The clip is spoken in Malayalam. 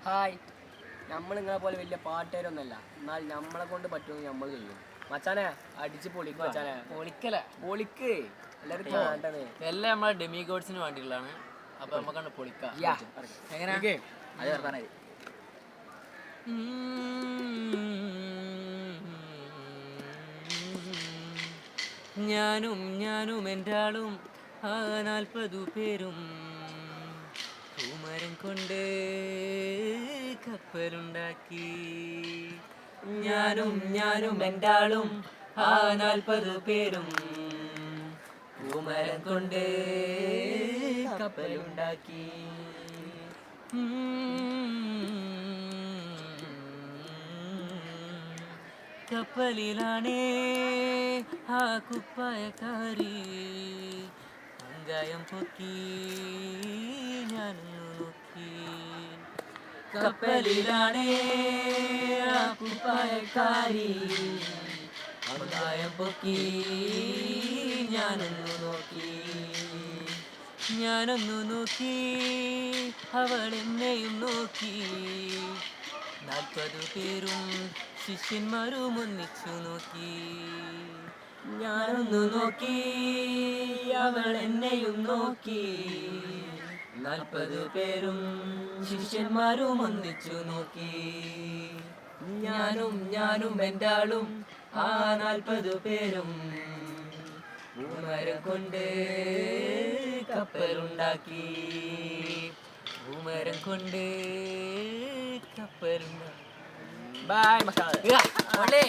ഹായ്, നമ്മൾ നിങ്ങളെ പോലെ വലിയ പാട്ടുകാരൊന്നല്ല, എന്നാൽ നമ്മളെ കൊണ്ട് പറ്റുമെന്ന് നമ്മൾ ചെയ്യും. മച്ചാനെ അടിച്ച് പൊളിക്ക് മച്ചാനെ. പൊളിക്കല പൊളിക്ക് എല്ലാവരും കാണേണ്ടത്. എല്ലാം നമ്മളെ ഡെമി ഗോഡ്സിന് വേണ്ടിയുള്ളതാണ്. അപ്പൊ നമുക്കാണ് പൊളിക്കാം. എങ്ങനെ അത് പറഞ്ഞാൽ ഞാനും എൻ്റെ ആളും 40 പേരും പൂമരം കൊണ്ട് കപ്പലുണ്ടാക്കി. ഞാനും എൻ്റെ ആളും 40 പേരും പൂമരം കൊണ്ട് കപ്പലുണ്ടാക്കി. കപ്പലിലാണേ ആ കുപ്പായക്കാരി അങ്കായം പൊക്കി ഞാനൊന്നു നോക്കി. കപ്പലിലാണേ ആ കുപ്പായക്കാരി അങ്കായം പൊക്കി ഞാനൊന്നു നോക്കി. അവൾ എന്നെയും നോക്കി. 40 പേരും ശിഷ്യന്മാരും ഒന്നിച്ചു നോക്കി. ഞാനൊന്നു നോക്കി, അവൾ എന്നെയും നോക്കി. 40 പേരും ശിഷ്യന്മാരും ഒന്നിച്ചു നോക്കി. ഞാനും എൻ്റെ ആളും 40 പേരും പൂമരം കൊണ്ട് കപ്പലുണ്ടാക്കി. പൂമരം കൊണ്ട് കപ്പലുണ്ടാക്കി. ബൈ മച്ചാനെ.